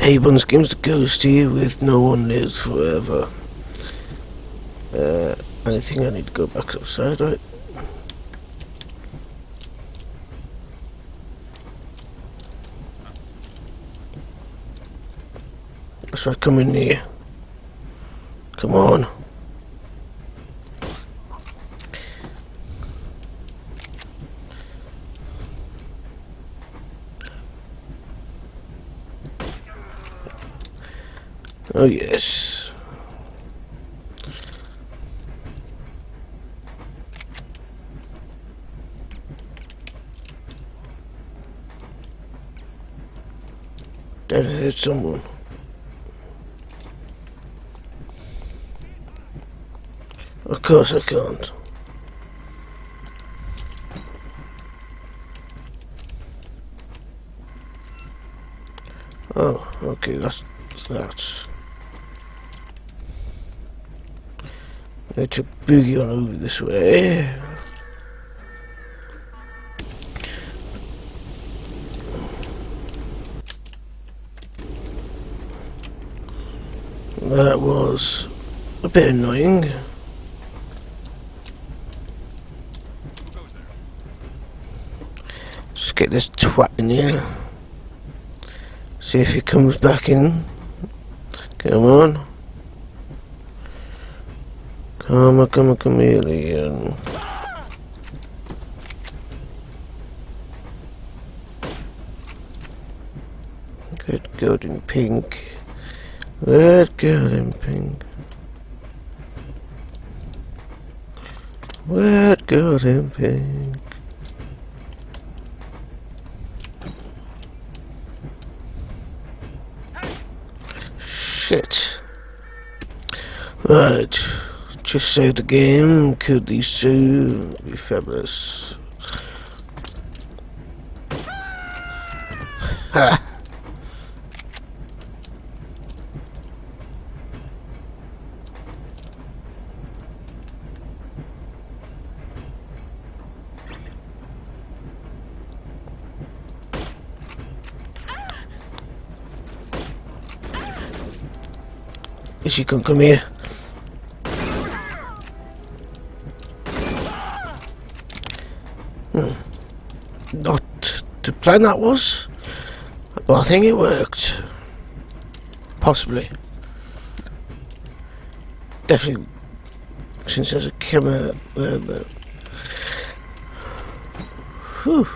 Hey, Buns Games, the Ghost here with No One Lives Forever. I think I need to go back outside, right? That's right, come in here. Come on. Oh yes. There is someone. Of course I can't. Oh, okay, that's that. Let's boogie on over this way. That was a bit annoying. Just get this twat in here. See if he comes back in. Come on. Come on, chameleon. Good girl in pink. Red girl in pink. Red girl in pink. Shit. Right. Just save the game, kill these two, it'd be fabulous. Ha! Is you can come here? Not the plan that was, but I think it worked. Possibly. Definitely, since there's a camera there. Whew.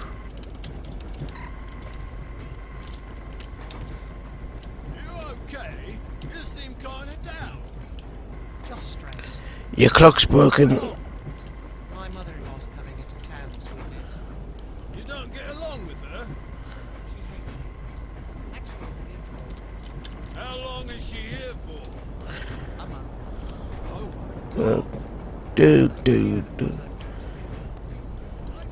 You okay? You seem kinda down. Just stressed. Your clock's broken. My mother-in-law's coming into town this weekend. You don't get along with her? She hates me. Actually, it's mutual. How long is she here for? A month. Oh my God. Do. I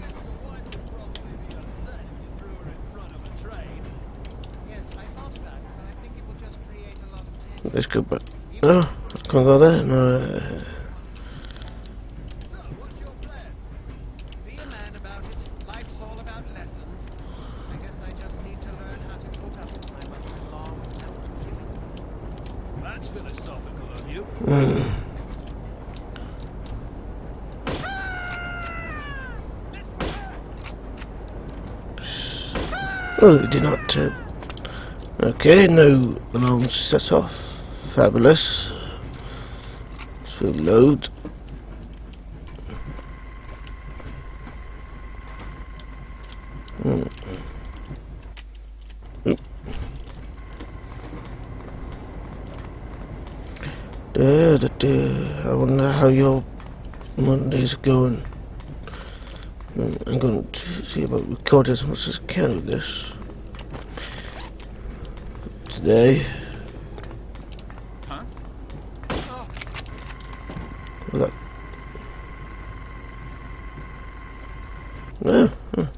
guess your wife would probably be upset if you threw her in front of a train. Yes, I thought about it, but I think it will just create a lot of tension. Let's go back. No, I can't go there. No. So, what's your plan? Be a man about it. Life's all about lessons. I guess I just need to learn how to put up with my mother-in-law without killing her. That's philosophical of you. Oh, it did not. Okay, no alarms set off. Fabulous. Let's reload. Oop. I wonder how your Mondays are going. I'm going to see about recording as much as I can of this today. Huh? Well, that. No,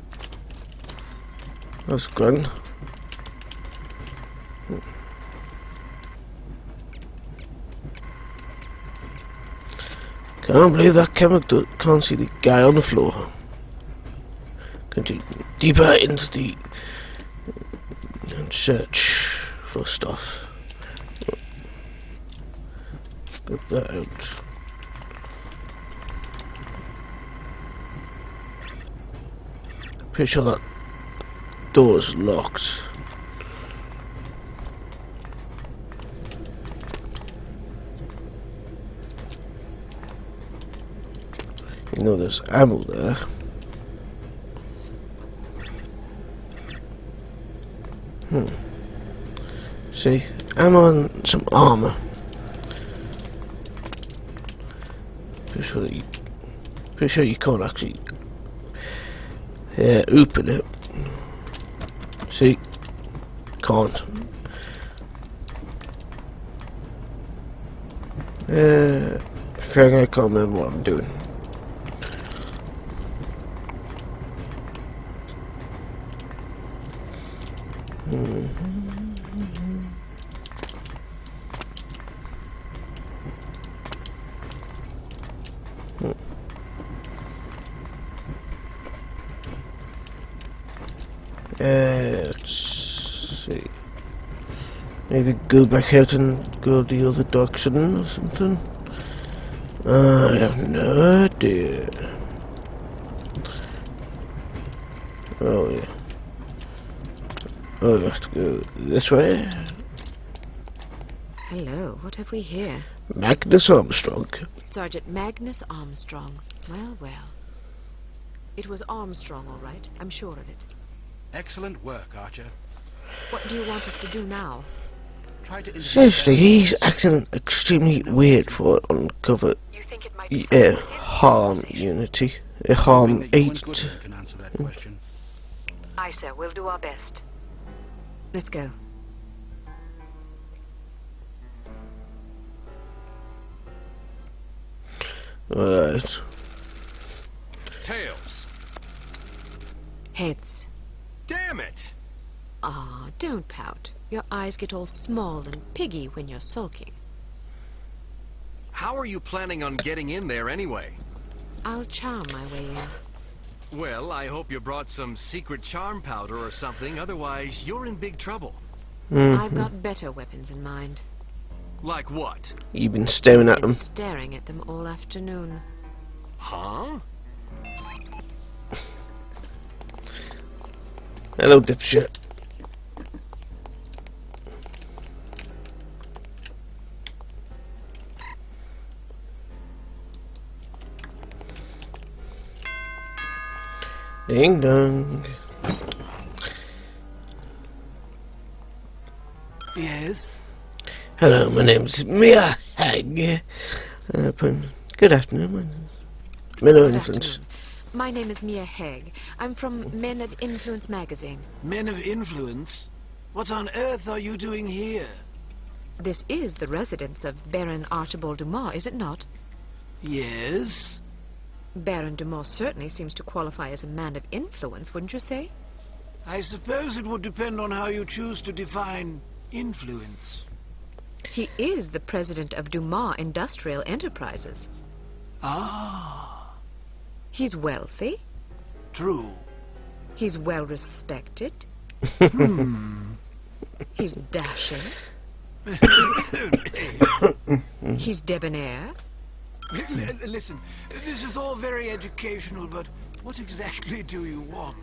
that's grand. Can't believe that camera can't see the guy on the floor. Continue deeper into the search for stuff. Get that out. Pretty sure that door's locked. You know there's ammo there. See, ammo and some armor. Pretty sure you can't actually open it. See, can't. I can't remember what I'm doing. Let's see. Maybe go back out and go the other direction or something. I have no idea. Oh yeah. Oh, I have to go this way. Hello, what have we here? Magnus Armstrong. Sergeant Magnus Armstrong. Well, well. It was Armstrong, all right. I'm sure of it. Excellent work, Archer. What do you want us to do now? Try to Seriously, he's acting extremely weird for uncover. You think it might be harm unity. Harm 8. Can answer that question. Aye, sir. We'll do our best. Let's go. Right. Tails. Heads. Damn it! Ah, don't pout. Your eyes get all small and piggy when you're sulking. How are you planning on getting in there anyway? I'll charm my way in. Well, I hope you brought some secret charm powder or something, otherwise you're in big trouble. I've got better weapons in mind. Like what? You've been staring at Been them. staring at them all afternoon. Huh? Hello, dipshit. Ding dong. Yes? Hello, my name's Mia Hag. Good afternoon. Miller Good Influence. afternoon. My name is Mia Haig. I'm from Men of Influence magazine. Men of Influence? What on earth are you doing here? This is the residence of Baron Archibald Dumas, is it not? Yes? Baron Dumas certainly seems to qualify as a man of influence, wouldn't you say? I suppose it would depend on how you choose to define influence. He is the president of Dumas Industrial Enterprises. Ah, He's wealthy. true. He's well respected. He's dashing. He's debonair. Listen, this is all very educational, but what exactly do you want?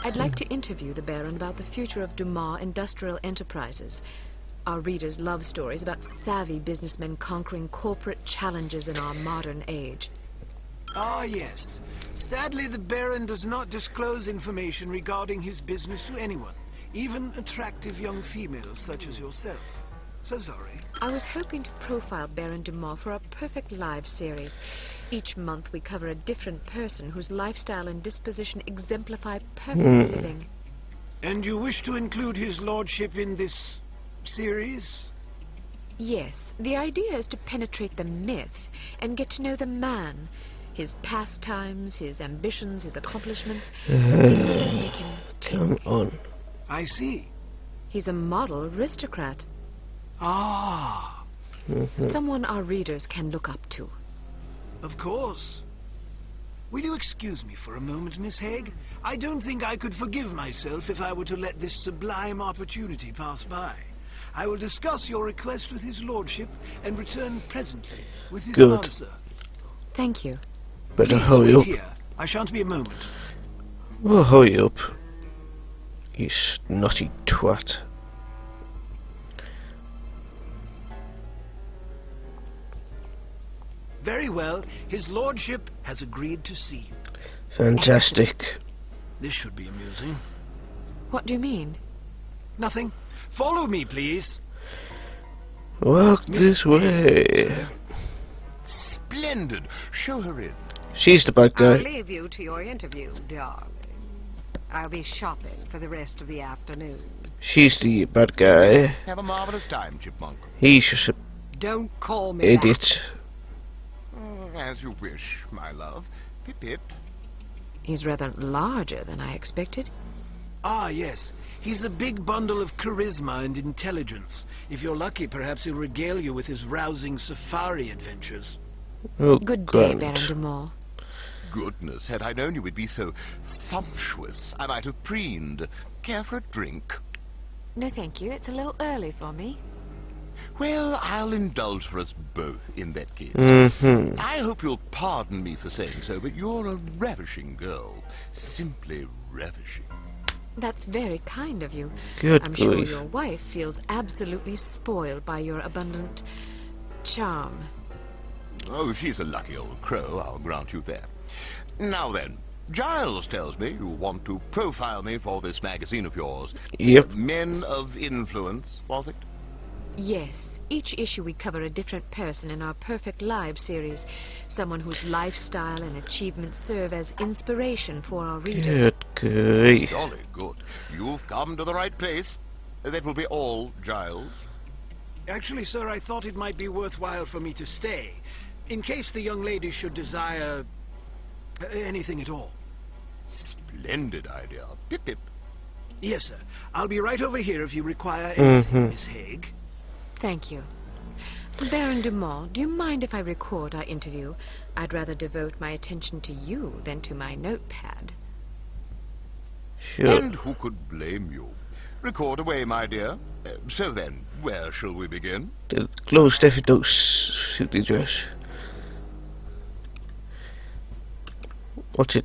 I'd like to interview the Baron about the future of Dumas Industrial Enterprises. Our readers love stories about savvy businessmen conquering corporate challenges in our modern age. Ah, yes. Sadly, the Baron does not disclose information regarding his business to anyone, even attractive young females such as yourself. So sorry. I was hoping to profile Baron Dumas for our Perfect Lives series. Each month we cover a different person whose lifestyle and disposition exemplify perfect living. And you wish to include his lordship in this series? Yes, the idea is to penetrate the myth and get to know the man, his pastimes, his ambitions, his accomplishments, the things that make him tick. Come on. I see. He's a model aristocrat, Ah, someone our readers can look up to. of course. Will you excuse me for a moment, Miss Haig? I don't think I could forgive myself if I were to let this sublime opportunity pass by. I will discuss your request with his lordship and return presently with his Good. answer. Thank you. Better Please hurry wait up. here. I shan't be a moment. Well, hurry up. You snotty twat. Very well. His lordship has agreed to see you. Fantastic. This should be amusing. What do you mean? Nothing. Follow me, please. Walk this way. Splendid. Show her in. She's the bad I'll guy. leave you to your interview, darling. I'll be shopping for the rest of the afternoon. She's the bad guy. Have a marvelous time, Chipmunk. He's just an Don't call me idiot. As you wish, my love. Pip-pip. He's rather larger than I expected. Ah, yes. He's a big bundle of charisma and intelligence. If you're lucky, perhaps he'll regale you with his rousing safari adventures. Oh, Good day, Grant. Baron de Mall. Goodness, had I known you would be so sumptuous, I might have preened. Care for a drink? No, thank you. It's a little early for me. Well, I'll indulge for us both in that case. I hope you'll pardon me for saying so, but you're a ravishing girl. Simply ravishing. That's very kind of you. Good I'm sure grief. your wife feels absolutely spoiled by your abundant charm. Oh, she's a lucky old crow, I'll grant you that. Now then, Giles tells me you want to profile me for this magazine of yours. Yep. Men of Influence, was it? Yes, each issue we cover a different person in our Perfect Lives series. Someone whose lifestyle and achievements serve as inspiration for our readers. Good grief. Jolly good. You've come to the right place. That will be all, Giles. Actually, sir, I thought it might be worthwhile for me to stay, in case the young lady should desire anything at all. Splendid idea. Pip-pip. Yes, sir. I'll be right over here if you require anything, Miss Haig. Thank you. Baron de Mall, do you mind if I record our interview? I'd rather devote my attention to you than to my notepad. Sure. And who could blame you? Record away, my dear. So then, where shall we begin? The clothes definitely don't suit the dress. What's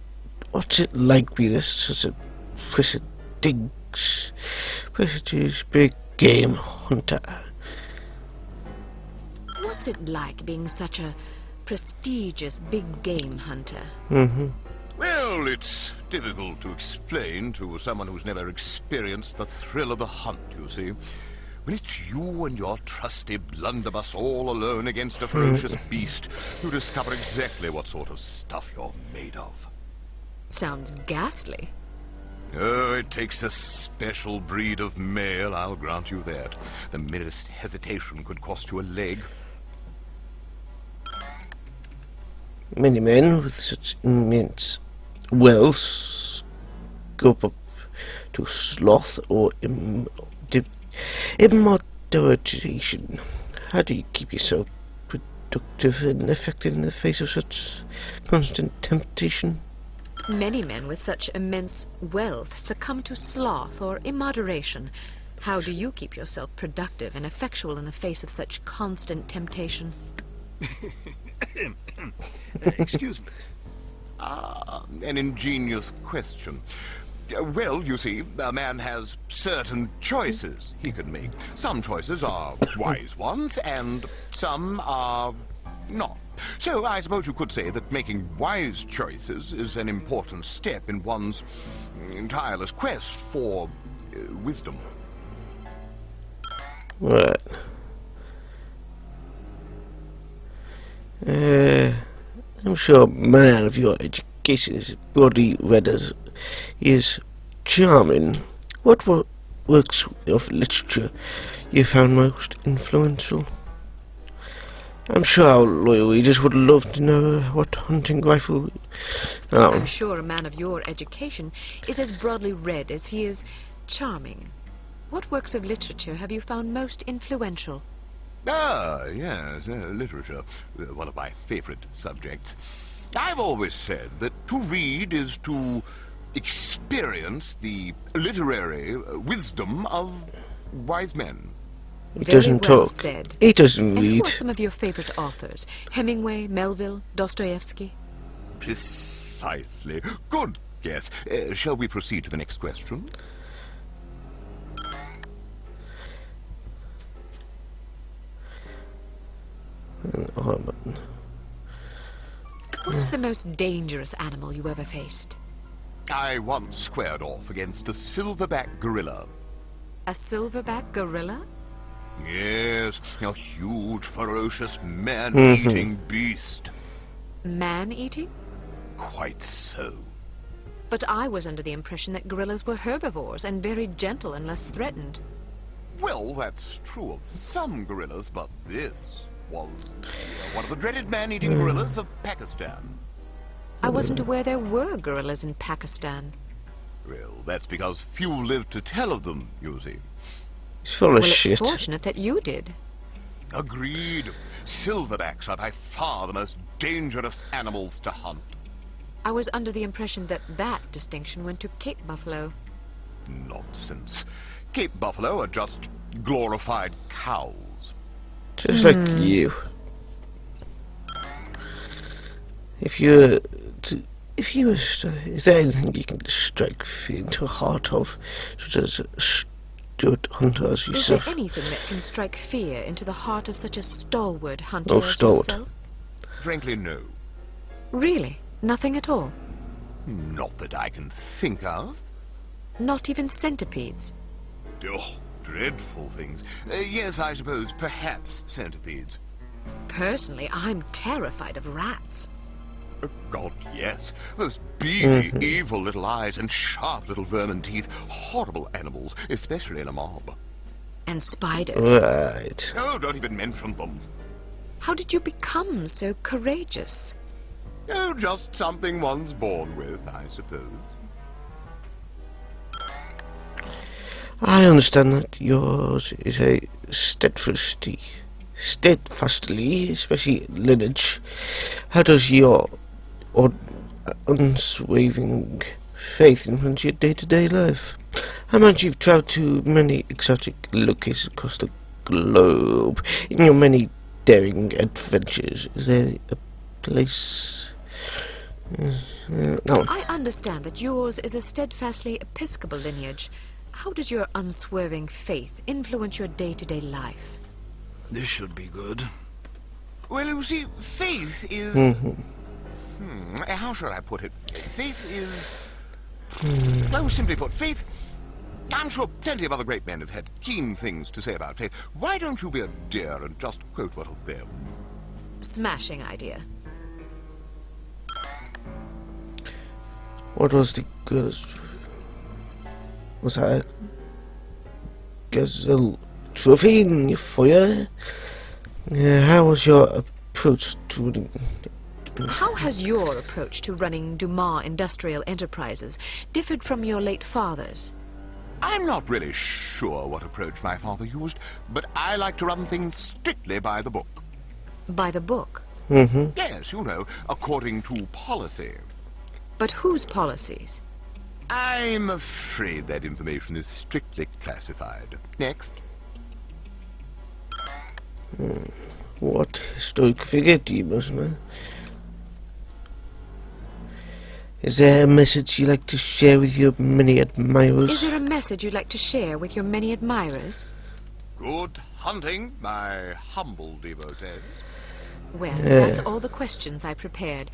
it like being such a prestigious big game hunter? What's it like being such a prestigious big game hunter? Well, it's difficult to explain to someone who's never experienced the thrill of the hunt, you see. When it's you and your trusty blunderbuss all alone against a ferocious beast, you discover exactly what sort of stuff you're made of. Sounds ghastly. Oh, it takes a special breed of male, I'll grant you that. The merest hesitation could cost you a leg. Many men with such immense wealth go up to sloth or immoderation. How do you keep yourself productive and effective in the face of such constant temptation? Many men with such immense wealth succumb to sloth or immoderation. How do you keep yourself productive and effectual in the face of such constant temptation? Excuse me. An ingenious question. Well, you see, a man has certain choices he can make. Some choices are wise ones, and some are not. So I suppose you could say that making wise choices is an important step in one's tireless quest for wisdom. Right. I'm sure a man of your education is broadly read as is charming. What works of literature you found most influential? I'm sure our loyal readers would love to know what hunting rifle... I'm sure a man of your education is as broadly read as he is charming. What works of literature have you found most influential? Ah, yes, literature. One of my favorite subjects. I've always said that to read is to experience the literary wisdom of wise men. He Very doesn't well talk. said. He doesn't And who read. are some of your favorite authors? Hemingway, Melville, Dostoevsky? Precisely. Good guess. Shall we proceed to the next question? R button. What's the most dangerous animal you ever faced? I once squared off against a silverback gorilla. A silverback gorilla? Yes, a huge, ferocious, man-eating beast. Man-eating? Quite so. But I was under the impression that gorillas were herbivores and very gentle unless threatened. Well, that's true of some gorillas, but this was one of the dreaded man-eating gorillas of Pakistan. I wasn't aware there were gorillas in Pakistan. Well, that's because few lived to tell of them, you see. He's full of Well, shit. it's fortunate that you did. Agreed. Silverbacks are by far the most dangerous animals to hunt. I was under the impression that that distinction went to Cape Buffalo. Nonsense. Cape buffalo are just glorified cows. Just like you. If you is there anything you can strike fear into the heart of, such as Stuart Hunter as Is there yourself? anything that can strike fear into the heart of such a stalwart hunter Oh, as stalwart. yourself? Frankly, no. Really? Nothing at all? Not that I can think of. Not even centipedes? Oh, dreadful things. Yes, I suppose, perhaps centipedes. Personally, I'm terrified of rats. God, yes. Those beady, evil little eyes and sharp little vermin teeth. Horrible animals, especially in a mob. And spiders. Right. Oh, don't even mention them. How did you become so courageous? Oh, just something one's born with, I suppose. I understand that yours is a steadfastly, especially lineage. How does your unswerving faith influence your day-to-day life? I imagine you've travelled to many exotic locations across the globe. In your many daring adventures, is there a place? No. I understand that yours is a steadfastly Episcopal lineage. How does your unswerving faith influence your day-to-day life? This should be good. Well, you see, faith is... how shall I put it? Faith is... Oh, simply put, faith... I'm sure plenty of other great men have had keen things to say about faith. Why don't you be a dear and just quote one of them? Smashing idea. What was the girl's... Was that a gazelle trophy in your foyer? How was your approach to running... How has your approach to running Dumas Industrial Enterprises differed from your late father's? I'm not really sure what approach my father used, but I like to run things strictly by the book. By the book? Yes, you know, according to policy. But whose policies? I'm afraid that information is strictly classified. Next. What historic figure do you most know? Is there a message you'd like to share with your many admirers? Is there a message you'd like to share with your many admirers? Good hunting, my humble devotee. Well, that's all the questions I prepared.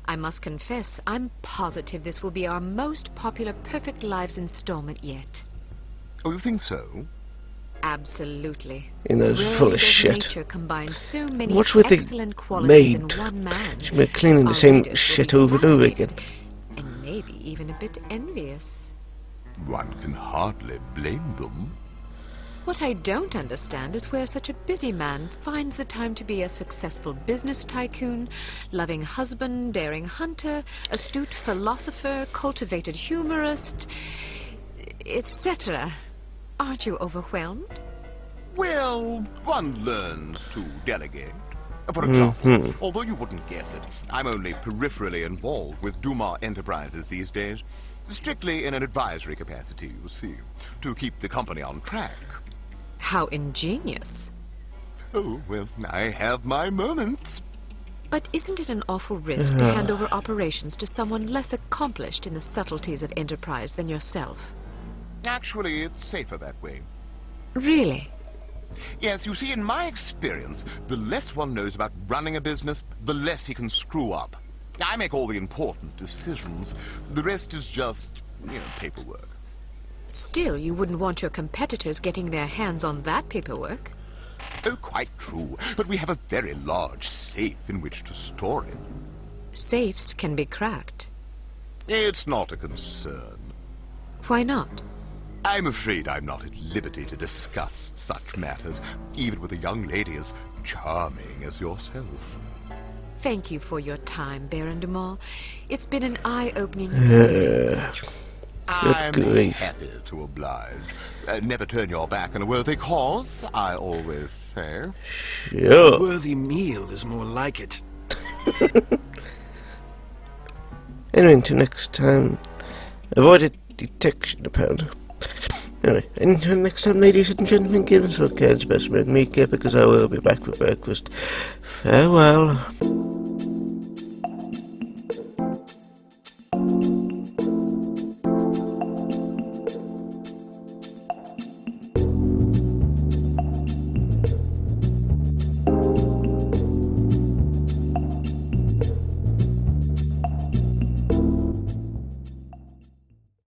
I must confess, I'm positive this will be our most popular Perfect Lives installment yet. Oh, you think so? Absolutely. You know, it's Rarely full of does shit. Nature combine so many What's with the excellent qualities in maid? one man. She's been cleaning the Our same readers will shit be over and over fascinated, again. and maybe even a bit envious. One can hardly blame them. What I don't understand is where such a busy man finds the time to be a successful business tycoon, loving husband, daring hunter, astute philosopher, cultivated humorist, etc. Aren't you overwhelmed? Well, one learns to delegate. For example, although you wouldn't guess it, I'm only peripherally involved with Dumas Enterprises these days. Strictly in an advisory capacity, you see, to keep the company on track. How ingenious. Oh, well, I have my moments. But isn't it an awful risk to hand over operations to someone less accomplished in the subtleties of enterprise than yourself? Actually, it's safer that way. Really? Yes, you see, in my experience, the less one knows about running a business, the less he can screw up. I make all the important decisions. The rest is just, paperwork. Still, you wouldn't want your competitors getting their hands on that paperwork. Oh, quite true. But we have a very large safe in which to store it. Safes can be cracked. It's not a concern. Why not? I'm afraid I'm not at liberty to discuss such matters, even with a young lady as charming as yourself. Thank you for your time, Baron Dumas. It's been an eye-opening experience. I'm grief. happy to oblige. Never turn your back on a worthy cause, I always say. Sure. Worthy meal is more like it. Anyway, until next time, avoid detection, apparently. Anyway, until next time, ladies and gentlemen, give us all kinds of best make me care because I will be back for breakfast. Farewell.